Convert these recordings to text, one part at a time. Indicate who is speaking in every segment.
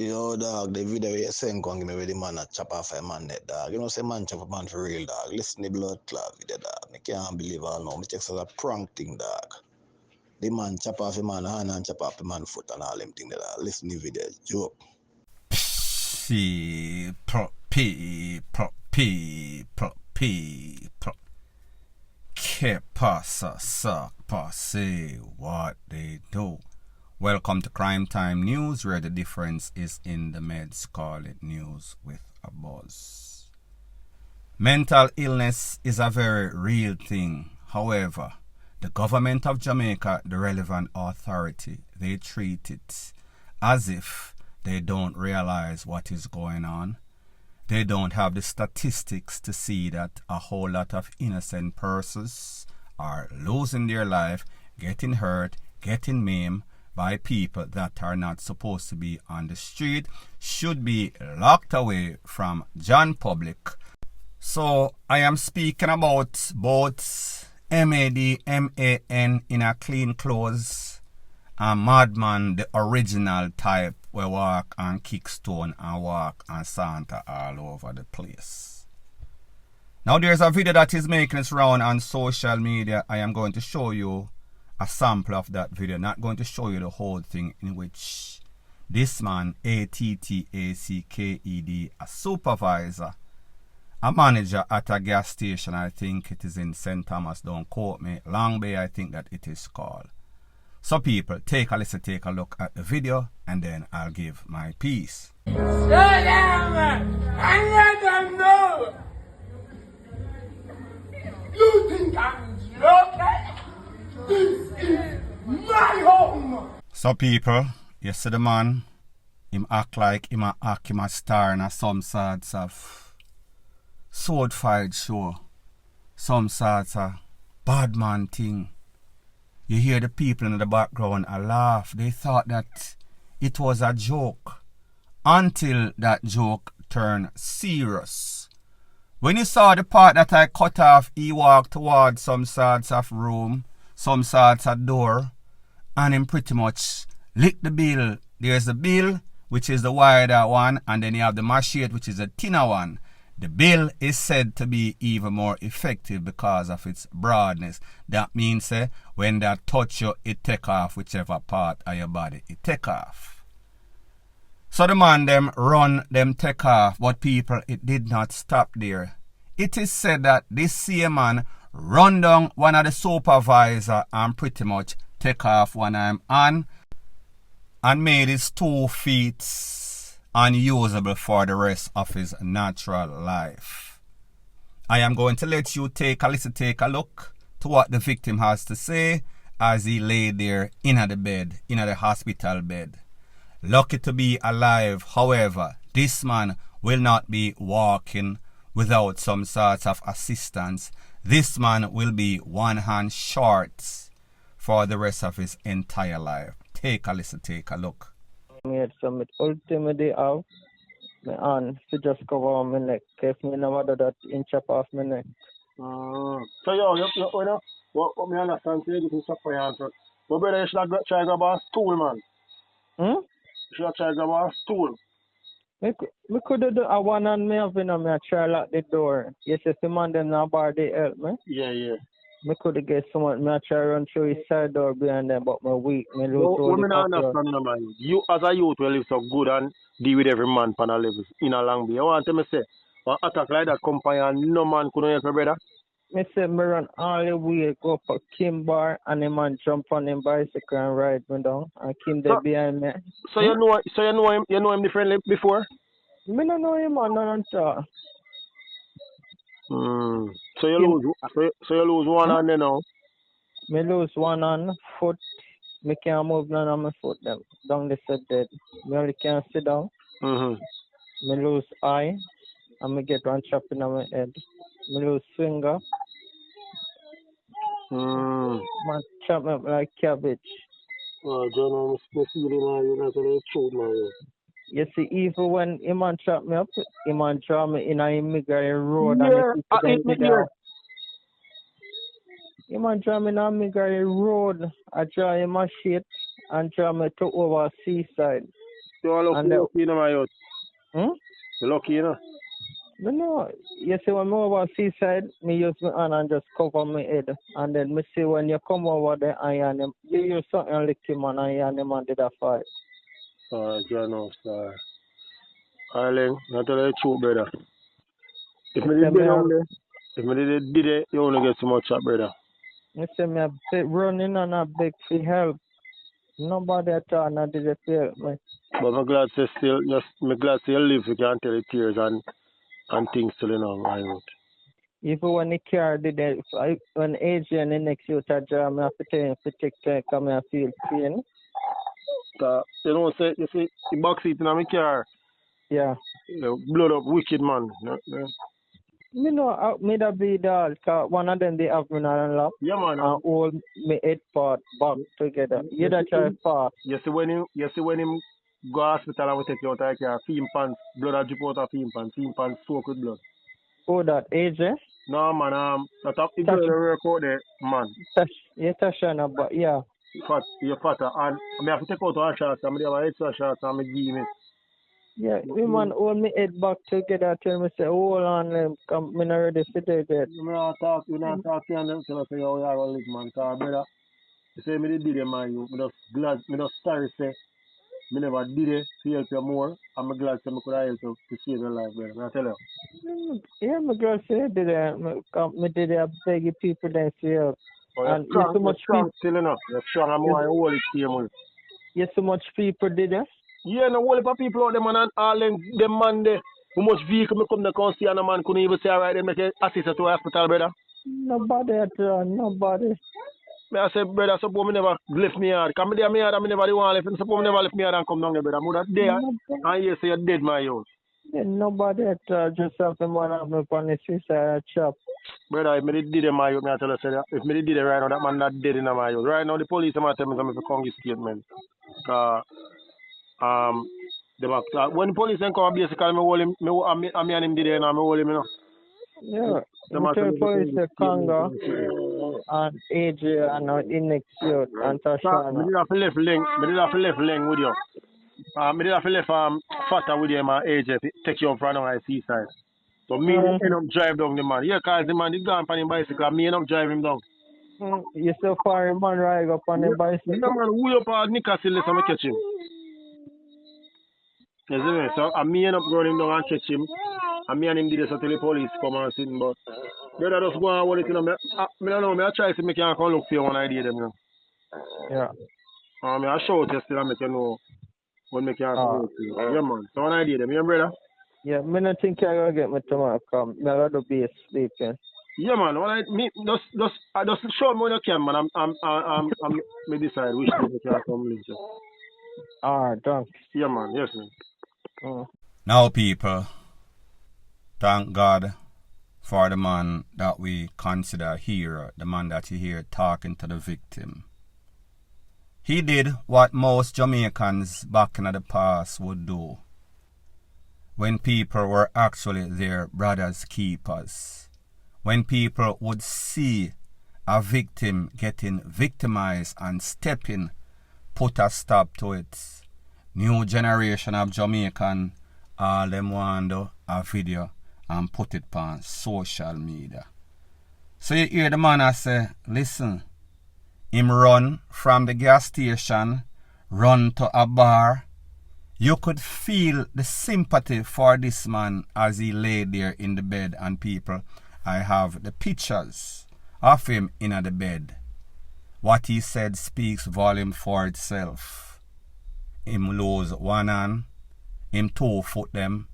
Speaker 1: Yo, dog, the video you send come give me where the man a chop off a man net, dog. You know, say man chop a man for real, dog. Listen to the blood clot video, dog. I can't believe all now. Me check as a prank thing, dog. The man chop off a man hand and chop off a man foot and all them thing, dog. Listen to the video, joke.
Speaker 2: Que pasa, suck, passe, what they do. Welcome to Crime Time News, where the difference is in the meds. Call it news with a buzz. Mental illness is a very real thing. However, the government of Jamaica, the relevant authority, they treat it as if they don't realize what is going on. They don't have the statistics to see that a whole lot of innocent persons are losing their life, getting hurt, getting maimed by people that are not supposed to be on the street, should be locked away from John Public. So I am speaking about both MAD-MAN in a clean clothes and Madman, the original type, we walk and kick stone and walk and Santa all over the place. Now there's a video that is making its round on social media. I am going to show you a sample of that video, not going to show you the whole thing, in which this man, ATTACKED, a supervisor, a manager at a gas station, I think it is in St. Thomas, don't quote me, Long Bay I think that it is called. So people, take a listen, take a look at the video, and then I'll give my piece.
Speaker 3: Slow down! I let them know! You think I'm joking? This is my home!
Speaker 2: So people, you see the man, him act like him a star in some sorts of sword fight show. Some sorts of bad man thing. You hear the people in the background a laugh. They thought that it was a joke until that joke turned serious. When you saw the part that I cut off, he walked towards some sorts of room, some sorts of door, and him pretty much licked the bill. There's the bill, which is the wider one, and then you have the machete, which is a thinner one. The bill is said to be even more effective because of its broadness. That means when that touch you, it take off whichever part of your body it take off. So the man them run, them take off, but people, it did not stop there. It is said that this same man run down one of the supervisor and pretty much take off one arm and made his 2 feet unusable for the rest of his natural life. I am going to let you take a listen, take a look to what the victim has to say as he lay there in the bed, in the hospital bed. Lucky to be alive. However, this man will not be walking without some sort of assistance. This man will be one hand short for the rest of his entire life. Take a listen, take a look.
Speaker 4: Made some ultimately out. My hand to just cover my neck. If me never do that, in chop off my neck.
Speaker 5: So what me understand say this is chop for your hand. But brother, you should have try grab a stool, man. You should have try grab a stool.
Speaker 4: Me could do a one hand me have in me try lock the door. Yes, if the man them not bar they help me.
Speaker 5: Yeah.
Speaker 4: Me could get someone me try run through his side door behind them, but my weak. Me lose all
Speaker 5: What me
Speaker 4: the
Speaker 5: not
Speaker 4: control.
Speaker 5: understand, man. You as a youth will live so good and deal with every man pan a level in a long way. You want to me say, one attack like that company and no man couldn't help your brother?
Speaker 4: Me say me run all the way go up a Kim bar and the man jump on him bicycle and ride me down and Kim there behind me.
Speaker 5: So you know him differently before?
Speaker 4: Me no know him man none talk.
Speaker 5: So you lose one hand then now.
Speaker 4: Me lose one hand, foot. Me can't move none of my foot them. Down the set dead. Me only can sit down. Me lose eye. And me get one chop in my head. Me lose finger. Man chop me up like cabbage.
Speaker 5: Oh, John, I'm feeling you're not going to shoot, man.
Speaker 4: You see, even when a man chop me up, a man draw me in a immigrant road.
Speaker 5: Yeah,
Speaker 4: and a man draw me in a immigrant road. I draw him a shit and draw me to over seaside.
Speaker 5: You're
Speaker 4: And
Speaker 5: lucky, you know, my youth. You're lucky, you know.
Speaker 4: No, you see when me over seaside, me use my hand and just cover my head. And then me see when you come over there and you use something lick him and the man did a fight.
Speaker 5: Alright, you know, sir. Arlen, I tell you the truth, brother. If me did down there, if me did it, you only get so much shot, brother.
Speaker 4: Me say me a running and a beg for help. Nobody at all not did it for help me.
Speaker 5: But I'm glad to still, just, I'm glad to live, you can tell the tears and things still, you know, my youth.
Speaker 4: Even when the car did it, when Adrian the next youth a job, I have to tell him to take care because I feel pain.
Speaker 5: You know, say, you see, the box seat in my car,
Speaker 4: Yeah.
Speaker 5: you know, blood up wicked man. Yeah.
Speaker 4: Me know me that be that cause one of them they have me on the lap
Speaker 5: Yeah, man.
Speaker 4: and hold me head part back together. You that try fast.
Speaker 5: You see when him go hospital and we take you out of the car, film pants, blood a drip out of film pants soaked with blood.
Speaker 4: Oh that AJ?
Speaker 5: No man, that up the girl work out there, man.
Speaker 4: You touch on but yeah.
Speaker 5: You're fatter and I have to take out one shot, and I have extra shot and I give me.
Speaker 4: Yeah, we man hold me head back together tell me say hold on come me not ready for take it.
Speaker 5: You not talk to them till I say how you are gonna live, man. Cause brother, you say me did it, man, you me just glad, me just sorry say me never did it to help you more. I'm glad say me could have helped you to save your life, brother. I tell you.
Speaker 4: Yeah, my girl said did me did it beg people then see help.
Speaker 5: Oh,
Speaker 4: And
Speaker 5: you're strong,
Speaker 4: so much
Speaker 5: still enough. You're strong and more hold it same way.
Speaker 4: You so much people did it?
Speaker 5: Yeah, no whole heap of people out there, man, and all them man there. How much vehicle me come to come see and a man couldn't even say alright, they make an assistant to a hospital, brother.
Speaker 4: Nobody at all, nobody.
Speaker 5: Me I say, brother, suppose me never left me yard. Come there, me yard, and me never want to left. Suppose me never left me yard and come down here, brother. Mother there, and you say you're dead, my youth.
Speaker 4: Yeah, nobody at all. Just have the man have me on the suicide shop.
Speaker 5: Brother, if me did it, my youth, me I tell you, say that. If me did it right now, that man not dead in my youth. Right now, the police are telling me to come give statement. When the police come, basically, me hold him, me and him did it, and me hold him, you know.
Speaker 4: Yeah, the tell police the Congo and AJ and the next youth and Tashana.
Speaker 5: Me did have to left link with you. Me did have to left fatter with you, my AJ, take you up from the seaside. So me end up drive down the man. Yeah, cause the man, he gone on his bicycle, and me end up drive him down.
Speaker 4: You so far, man, ride up on the bicycle?
Speaker 5: Yeah, man, we up at Nickerson, so me catch him. You see me? So me end up going him down and catch him. And me and him did this until the police come and see him, but brother just go and hold it, you know. Me don't know, me I try to see me can come look for you one idea them, you know.
Speaker 4: Yeah.
Speaker 5: Me I show it still and make you know when me can come look for you. Yeah, man. So one idea them, yeah, brother?
Speaker 4: Yeah, me not think you're going to get me tomorrow come. Me got to be sleeping.
Speaker 5: Yeah, man. Just show me when you can, man. I'm me decide which day me can come link you.
Speaker 4: Alright, thanks.
Speaker 5: Yeah, man. Yes, man.
Speaker 2: Now, people, thank God for the man that we consider a hero, the man that you hear talking to the victim. He did what most Jamaicans back in the past would do when people were actually their brother's keepers. When people would see a victim getting victimized and step in, put a stop to it. New generation of Jamaican, all them want to a video and put it on social media. So you hear the man I say, listen, him run from the gas station, run to a bar. You could feel the sympathy for this man as he lay there in the bed, and people, I have the pictures of him in the bed. What he said speaks volume for itself. Him lose one hand, him 2 foot them.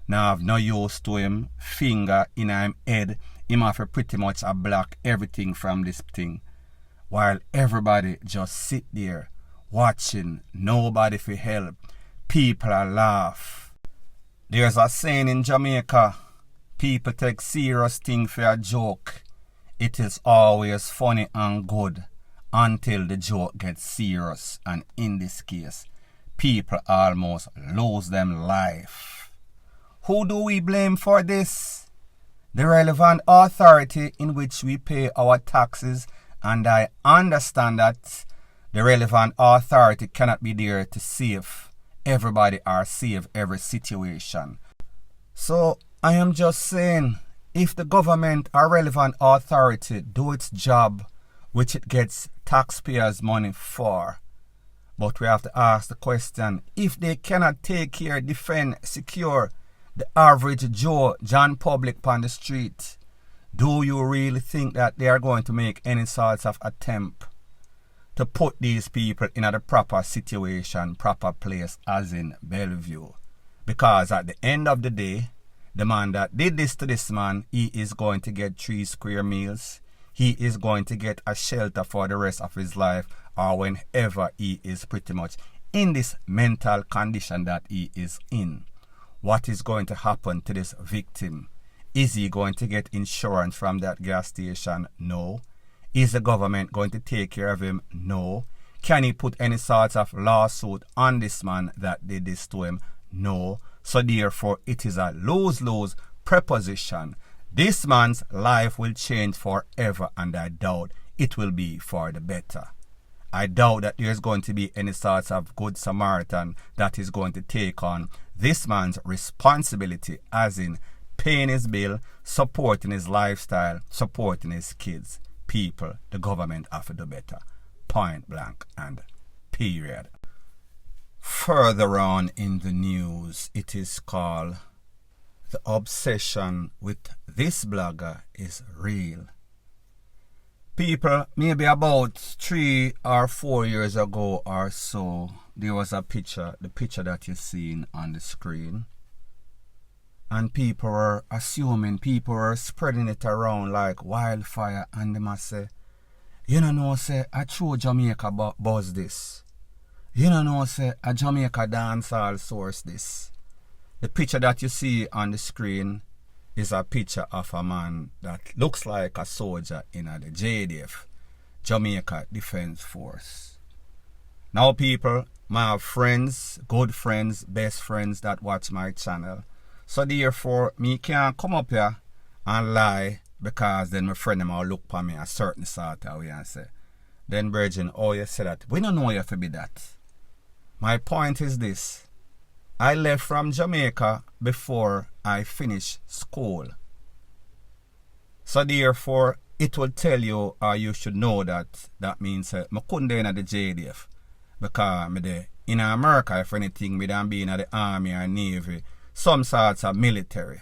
Speaker 2: Now have no use to him, finger in him head. Him have to pretty much a block everything from this thing. While everybody just sit there watching, nobody for help. People are laugh. There's a saying in Jamaica, people take serious thing for a joke. It is always funny and good until the joke gets serious, and in this case, people almost lose them life. Who do we blame for this? The relevant authority in which we pay our taxes, and I understand that the relevant authority cannot be there to save everybody or save every situation. So I am just saying, if the government or relevant authority do its job, which it gets taxpayers' money for, but we have to ask the question, if they cannot take care, defend, secure the average Joe, John Public on the street, do you really think that they are going to make any sorts of attempt to put these people in a proper situation, proper place, as in Bellevue? Because at the end of the day, the man that did this to this man, he is going to get 3 square meals. He is going to get a shelter for the rest of his life, or whenever he is pretty much in this mental condition that he is in. What is going to happen to this victim? Is he going to get insurance from that gas station? No. Is the government going to take care of him? No. Can he put any sort of lawsuit on this man that did this to him? No. So therefore, it is a lose-lose proposition. This man's life will change forever, and I doubt it will be for the better. I doubt that there's going to be any sort of good Samaritan that is going to take on this man's responsibility, as in paying his bill, supporting his lifestyle, supporting his kids. People, the government have to do better. Point blank and period. Further on in the news, it is called "The Obsession with This Blogger is Real." People, maybe about 3 or 4 years ago or so, there was a picture, the picture that you're seeing on the screen. And people were assuming, people were spreading it around like wildfire, and they must say, you know, say, I true Jamaica buzz this. You know, say, a Jamaica dancehall source this. The picture that you see on the screen is a picture of a man that looks like a soldier in the JDF, Jamaica Defense Force. Now people, my friends, good friends, best friends that watch my channel, so therefore me can't come up here and lie, because then my friend them will look for me a certain sort of way and say, then Virgin, oh you say that, we don't know you to be that. My point is this: I left from Jamaica before I finished school. So therefore, it will tell you, or you should know that means I couldn't be in the JDF. Because in America, if anything, I don't be in the army or navy, some sorts of military.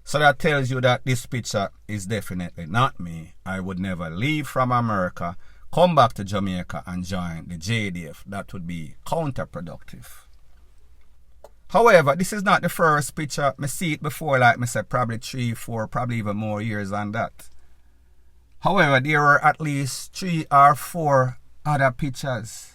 Speaker 2: So that tells you that this picture is definitely not me. I would never leave from America, come back to Jamaica and join the JDF. That would be counterproductive. However, this is not the first picture. I see it before, like I said, probably 3, 4, probably even more years than that. However, there were at least 3 or 4 other pictures.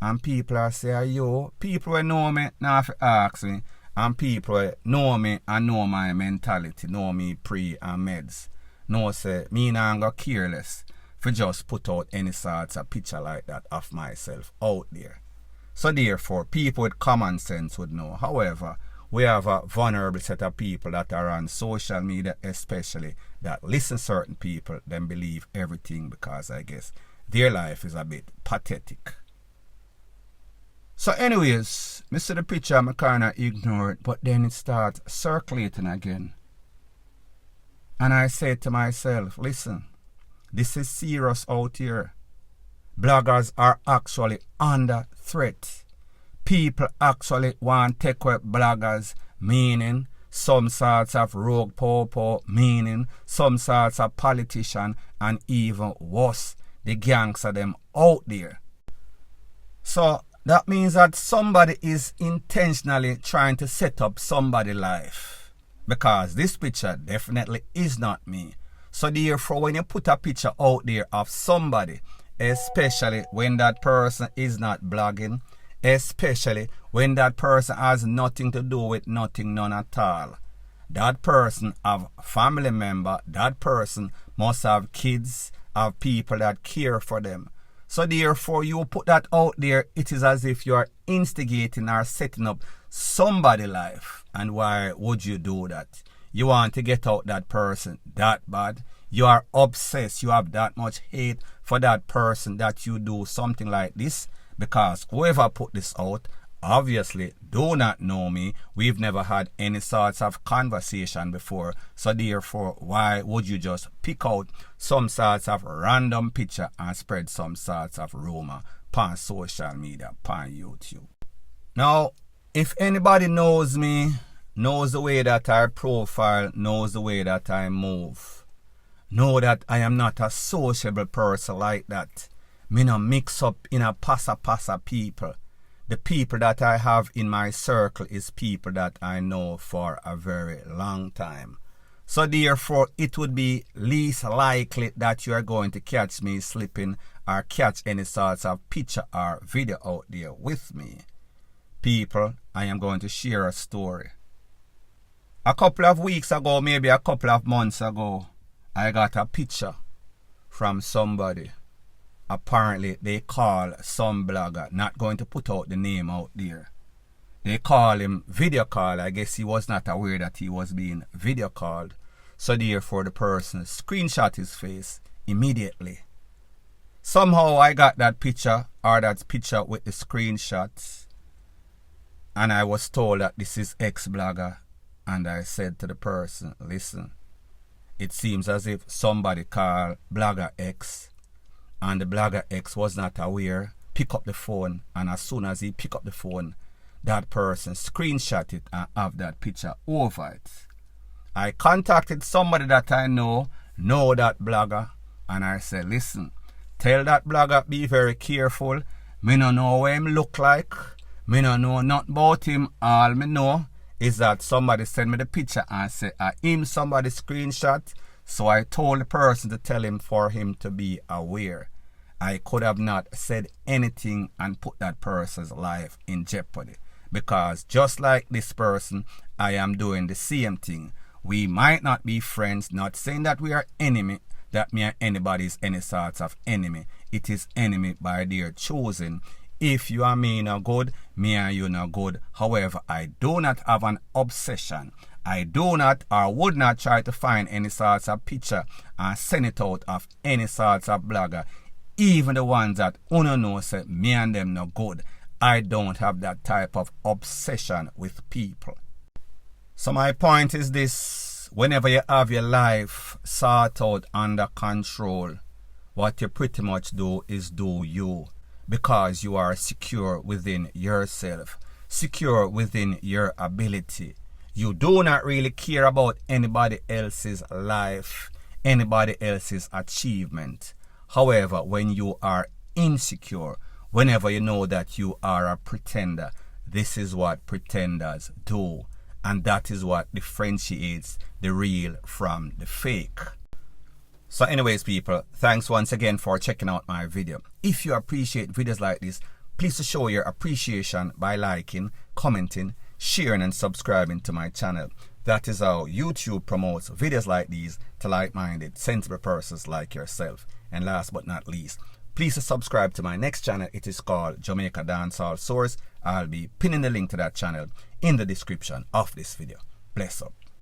Speaker 2: And people are saying, yo, people who know me, now have to ask me. And people who know me and know my mentality, know me pre and meds, know say, me nah go careless for just put out any sorts of picture like that of myself out there. So therefore, people with common sense would know. However, we have a vulnerable set of people that are on social media, especially, that listen to certain people, then believe everything, because I guess their life is a bit pathetic. So anyways, I see the picture, I kind of ignore it, but then it starts circulating again. And I say to myself, listen, this is serious out here. Bloggers are actually under threat. People actually want to take away bloggers, meaning some sorts of rogue popo, meaning some sorts of politician, and even worse, the gangs of them out there. So that means that somebody is intentionally trying to set up somebody's life. Because this picture definitely is not me. So therefore, when you put a picture out there of somebody, especially when that person is not blogging, especially when that person has nothing to do with nothing, none at all, that person have family member, that person must have kids, have people that care for them. So therefore, you put that out there, it is as if you are instigating or setting up somebody's life. And why would you do that? You want to get out that person that bad. You are obsessed. You have that much hate for that person that you do something like this. Because whoever put this out obviously do not know me. We've never had any sorts of conversation before. So therefore, why would you just pick out some sorts of random picture and spread some sorts of rumor on social media, on YouTube? Now, if anybody knows me, knows the way that I profile, knows the way that I move, know that I am not a sociable person like that. Me no mix up in a passa people. The people that I have in my circle is people that I know for a very long time. So therefore, it would be least likely that you are going to catch me slipping or catch any sorts of picture or video out there with me. People, I am going to share a story. A couple of weeks ago, maybe a couple of months ago, I got a picture from somebody. Apparently, they call some blogger, not going to put out the name out there. They call him video call. I guess he was not aware that he was being video called. So therefore, the person screenshot his face immediately. Somehow I got that picture, or that picture with the screenshots. And I was told that this is ex-blogger. And I said to the person, listen, it seems as if somebody called blogger X, and the blogger X was not aware, pick up the phone, and as soon as he pick up the phone, that person screenshot it and have that picture over it. I contacted somebody that I know that blogger, and I said, listen, tell that blogger be very careful. Me no know what him look like. Me no know nothing about him. All me know is that somebody sent me the picture and said, him somebody screenshot. So I told the person to tell him for him to be aware. I could have not said anything and put that person's life in jeopardy. Because just like this person, I am doing the same thing. We might not be friends, not saying that we are enemy, that me and anybody is any sorts of enemy. It is enemy by their choosing. If you and me not good, me and you not good. However, I do not have an obsession. I do not or would not try to find any sorts of picture and send it out of any sorts of blogger. Even the ones that uno know say me and them not good. I don't have that type of obsession with people. So my point is this: whenever you have your life sort out under control, what you pretty much do is do you. Because you are secure within yourself, secure within your ability. You do not really care about anybody else's life, anybody else's achievement. However, when you are insecure, whenever you know that you are a pretender, this is what pretenders do. And that is what differentiates the real from the fake. So anyways, people, thanks once again for checking out my video. If you appreciate videos like this, please show your appreciation by liking, commenting, sharing and subscribing to my channel. That is how YouTube promotes videos like these to like-minded, sensible persons like yourself. And last but not least, please subscribe to my next channel. It is called Jamaica Dancehall Source. I'll be pinning the link to that channel in the description of this video. Bless up.